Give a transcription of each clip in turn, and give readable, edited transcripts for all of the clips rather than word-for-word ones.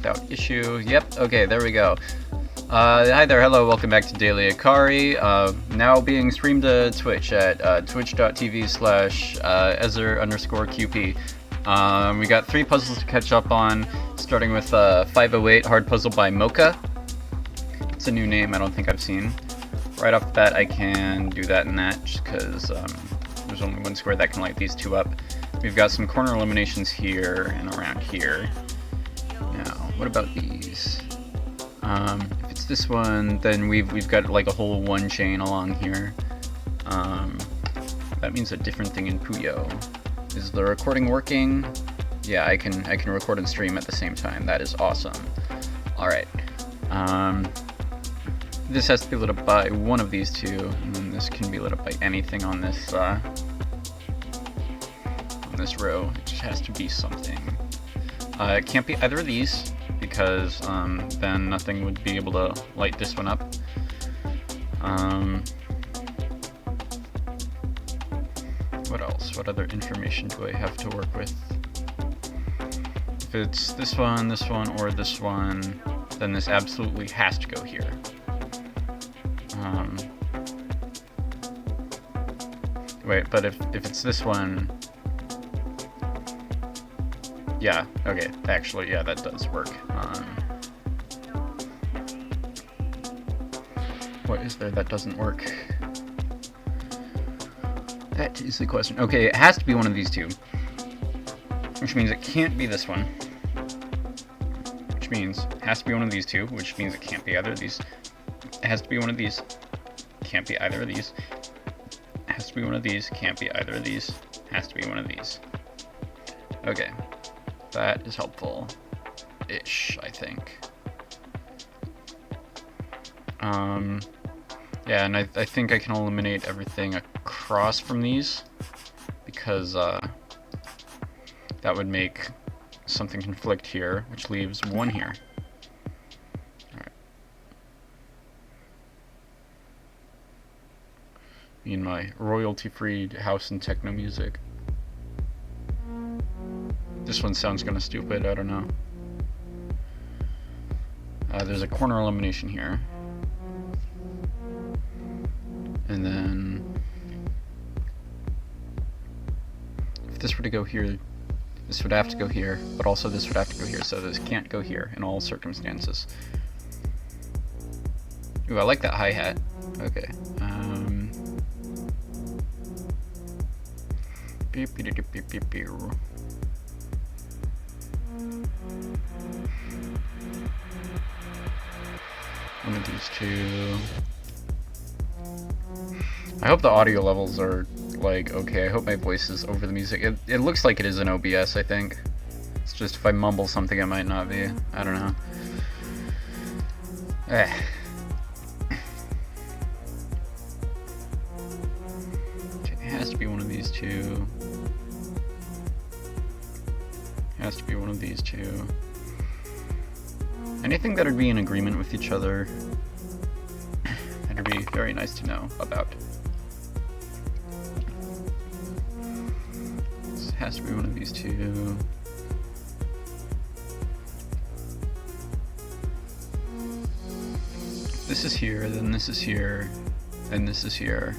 without issue. Yep, okay, there we go. Hi there, hello, welcome back to Daily Akari. Now being streamed to Twitch at twitch.tv/Ezer_QP. We got 3 puzzles to catch up on, starting with 508 Hard Puzzle by Mocha. It's a new name I don't think I've seen. Right off the bat, I can do that and that, just because there's only one square that can light these 2 up. We've got some corner eliminations here and around here. Now, what about these? If it's this one, then we've got like a whole 1 chain along here. That means a different thing in Puyo. Is the recording working? Yeah, I can record and stream at the same time. That is awesome. All right. This has to be lit up by one of these 2, and then this can be lit up by anything on this row. It just has to be something. It can't be either of these, because then nothing would be able to light this one up. What else? What other information do I have to work with? If it's this one, or this one, then this absolutely has to go here. Wait, but if it's this one... Yeah, okay, actually, yeah, that does work. What is there that doesn't work? That is the question. Okay, it has to be one of these 2. Which means it can't be this one. Which means it has to be one of these 2, which means it can't be either of these. It has to be one of these. Can't be either of these. It has to be one of these. Can't be either of these. Has to be one of these. Okay. That is helpful-ish, I think. Yeah, and I think I can eliminate everything across from these, because that would make something conflict here, which leaves 1 here. Alright. Me and my royalty-free house and techno music. This one sounds kind of stupid, I don't know. There's a corner elimination here. And then... if this were to go here, this would have to go here, but also this would have to go here, so this can't go here in all circumstances. Ooh, I like that hi-hat. Okay. Beep, beep, beep, beep, beep, beep. One of these 2. I hope the audio levels are, like, okay. I hope my voice is over the music. It looks like it is in OBS, I think. It's just if I mumble something, it might not be. I don't know. Eh. Okay, it has to be one of these 2. It has to be one of these 2. Anything that would be in agreement with each other, that'd be very nice to know about. This has to be one of these 2. This is here, then this is here, and this is here.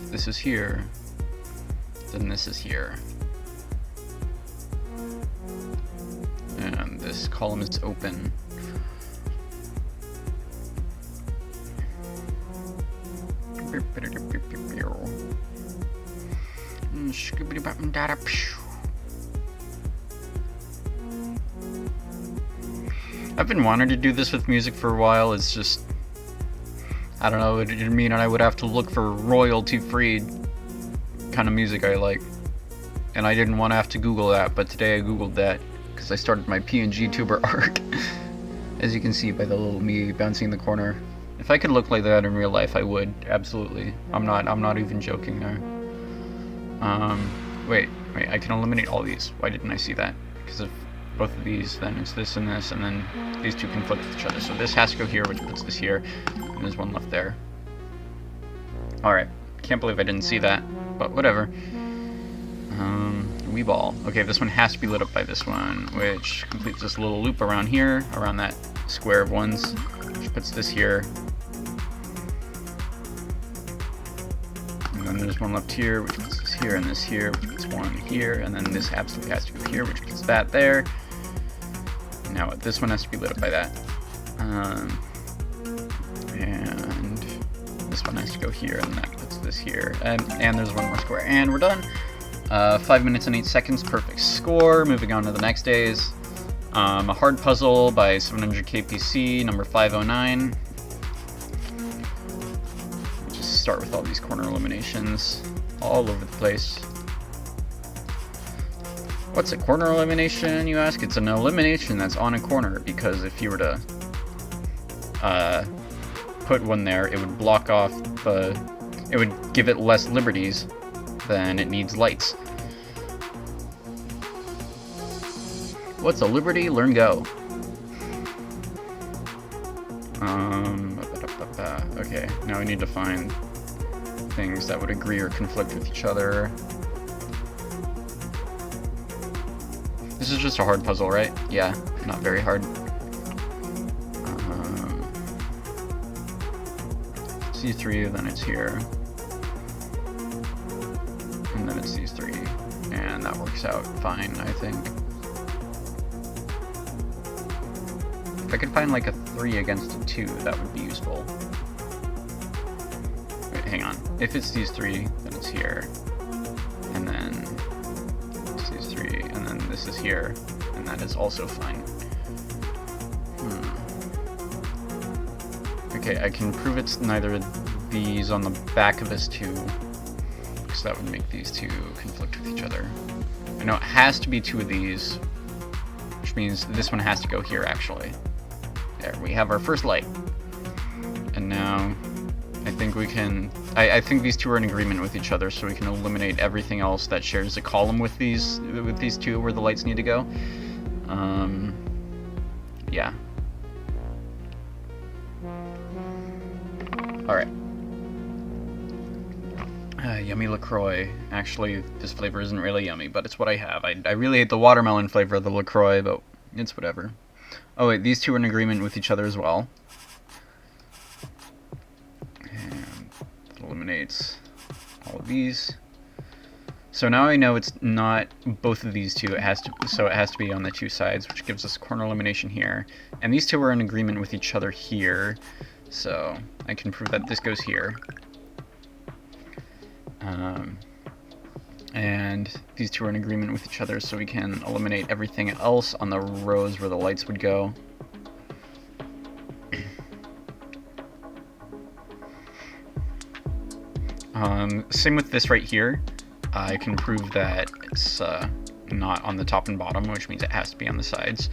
If this is here, then this is here. And this column is open. I've been wanting to do this with music for a while. It's just, I don't know, it'd mean I would have to look for royalty-free kind of music I like, and I didn't want to have to Google that, but today I Googled that because I started my PNG tuber arc. As you can see by the little me bouncing in the corner. If I could look like that in real life, I would, absolutely. I'm not even joking there. Wait, I can eliminate all these. Why didn't I see that? Because if both of these, then it's this, and then these 2 conflict with each other. So this has to go here, which puts this here, and there's 1 left there. Alright, can't believe I didn't see that, but whatever. Wee ball. Okay, this one has to be lit up by this one, which completes this little loop around here, around that square of ones, which puts this here. And then there's one left here, which puts this here, and this here, which puts one here, and then this absolutely has to go here, which puts that there. Now this one has to be lit up by that. And this one has to go here, and that puts this here. And there's one more square, and we're done. 5 minutes and 8 seconds, perfect score. Moving on to the next days. A hard puzzle by 700 KPC, number 509. Just start with all these corner eliminations all over the place. What's a corner elimination, you ask? It's an elimination that's on a corner, because if you were to put one there, it would block off it would give it less liberties than it needs lights. What's a liberty? Learn Go. Okay, now we need to find things that would agree or conflict with each other. This is just a hard puzzle, right? Yeah, not very hard. It's these three, then it's here. And then it's these three. And that works out fine, I think. If I could find like a 3 against a 2, that would be useful. Wait, hang on. If it's these 3, then it's here. And then it's these 3, and then this is here. And that is also fine. Okay, I can prove it's neither of these on the back of this 2. So that would make these 2 conflict with each other. I know it has to be 2 of these, which means this one has to go here, actually. There, we have our first light. And now, I think we can... I think these 2 are in agreement with each other, so we can eliminate everything else that shares a column with these 2 where the lights need to go. Yeah. Alright. Yummy LaCroix. Actually, this flavor isn't really yummy, but it's what I have. I really hate the watermelon flavor of the LaCroix, but it's whatever. Oh wait, these 2 are in agreement with each other as well. And it eliminates all of these. So now I know it's not both of these 2. It has to be on the 2 sides, which gives us corner elimination here. And these 2 are in agreement with each other here, so I can prove that this goes here. And these 2 are in agreement with each other, so we can eliminate everything else on the rows where the lights would go. Same with this right here. I can prove that it's not on the top and bottom, which means it has to be on the sides.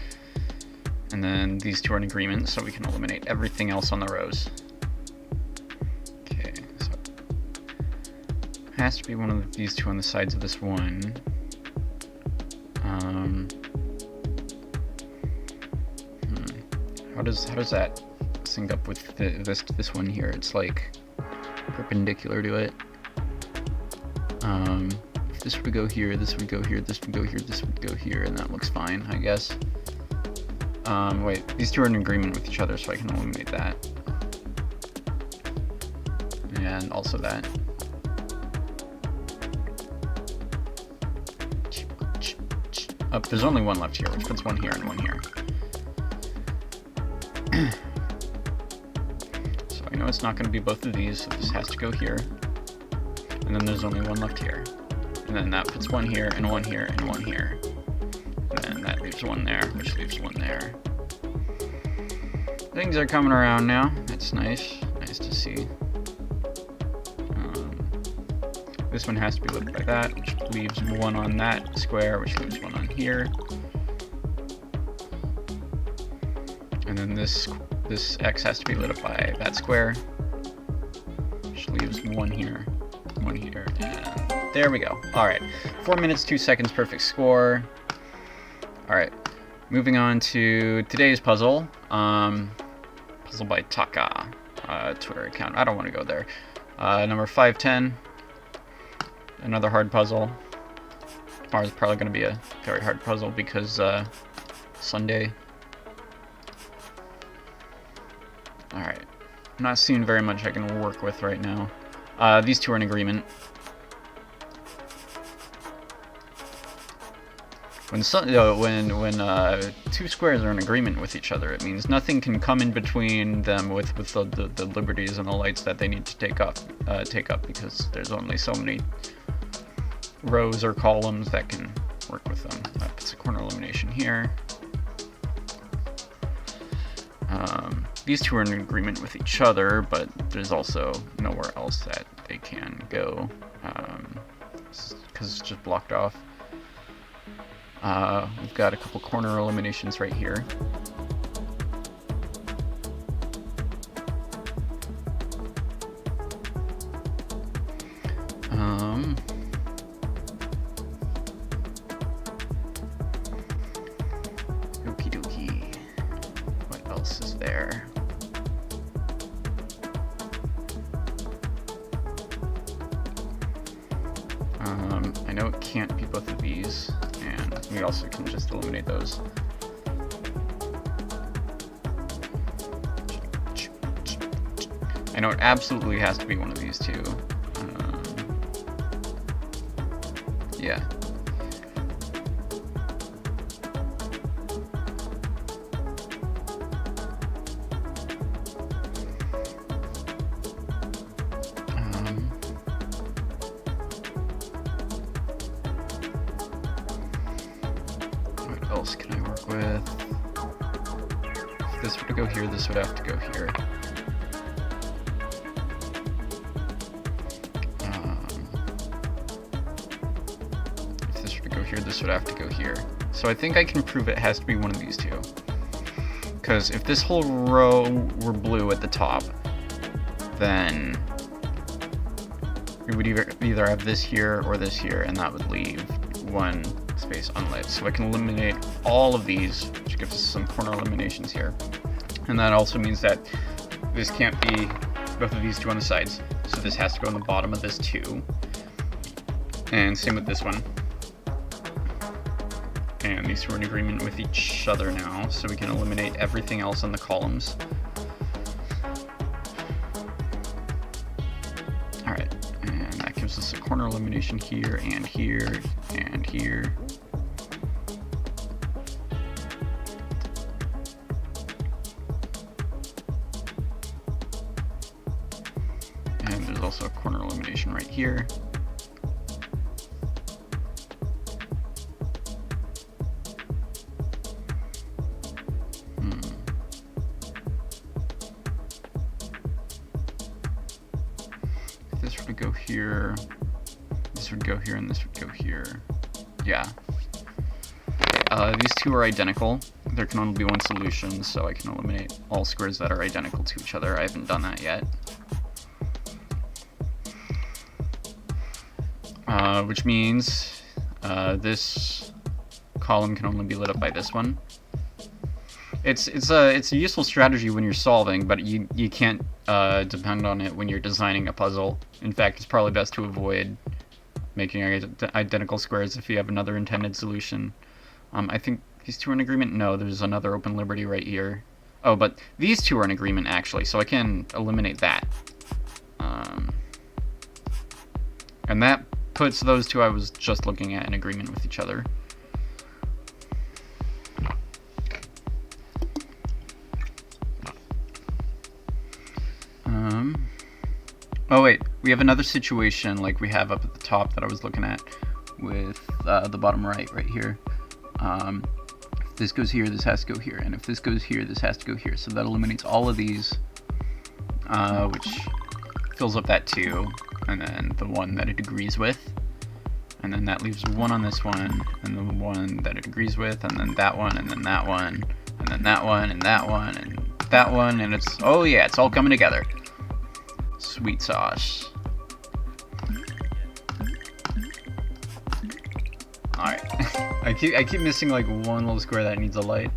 And then these 2 are in agreement, so we can eliminate everything else on the rows. Okay, so it has to be one of these 2 on the sides of this one. How does that sync up with this one here? It's like perpendicular to it. If this would go here, this would go here, this would go here, this would go here, and that looks fine, I guess. Wait, these 2 are in agreement with each other, so I can eliminate that. And also that. Oh, there's only one left here, which puts one here and one here. So I know it's not going to be both of these, so this has to go here. And then there's only one left here. And then that puts one here, and one here, and one here. And then that leaves one there, which leaves one there. Things are coming around now. That's nice. Nice to see. This one has to be lit by that, which leaves one on that square, which leaves one on here. And then this X has to be lit up by that square, which leaves one here, and there we go. Alright, 4 minutes, 2 seconds, perfect score. Alright, moving on to today's puzzle. Puzzle by Taka, Twitter account. I don't want to go there. Number 510. Another hard puzzle. Tomorrow's probably going to be a very hard puzzle because Sunday. Alright. I'm not seeing very much I can work with right now. These two are in agreement. When two squares are in agreement with each other, it means nothing can come in between them with the liberties and the lights that they need to take up because there's only so many rows or columns that can work with them. That puts a corner elimination here. These two are in agreement with each other, but there's also nowhere else that they can go because it's just blocked off. We've got a couple corner eliminations right here. Okie dokie. What else is there? I know it can't be both of these, and we also can just eliminate those. I know it absolutely has to be one of these two. Yeah. What else can I work with? If this were to go here, this would have to go here. If this were to go here, this would have to go here. So I think I can prove it has to be one of these two. Because if this whole row were blue at the top, then we would either have this here or this here, and that would leave one space unlit. So I can eliminate all of these, which gives us some corner eliminations here. And that also means that this can't be both of these two on the sides. So this has to go on the bottom of this too. And same with this one. And these two are in agreement with each other now, so we can eliminate everything else on the columns. Alright, and that gives us a corner elimination here, and here, and here. And there's also a corner elimination right here. This would go here, this would go here, and this would go here. Yeah. These two are identical. There can only be one solution, so I can eliminate all squares that are identical to each other. I haven't done that yet. Which means this column can only be lit up by this one. It's a useful strategy when you're solving, but you can't depend on it when you're designing a puzzle. In fact, it's probably best to avoid making identical squares if you have another intended solution. I think these two are in agreement. No, there's another open liberty right here. Oh, but these two are in agreement actually, so I can eliminate that. And that puts those two I was just looking at in agreement with each other. Oh wait, we have another situation like we have up at the top that I was looking at with the bottom right here. If this goes here, this has to go here, and if this goes here, this has to go here. So that eliminates all of these, which fills up that 2, and then the one that it agrees with. And then that leaves 1 on this one, and the one that it agrees with, and then that one, and then that one, and then that one, and that one, and that one, and it's, oh yeah, it's all coming together. Sweet sauce. Alright. I keep missing like one little square that needs a light.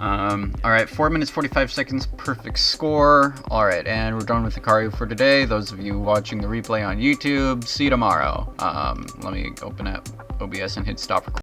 Alright, 4 minutes 45 seconds, perfect score. Alright, and we're done with Akari for today. Those of you watching the replay on YouTube, see you tomorrow. Let me open up OBS and hit stop recording.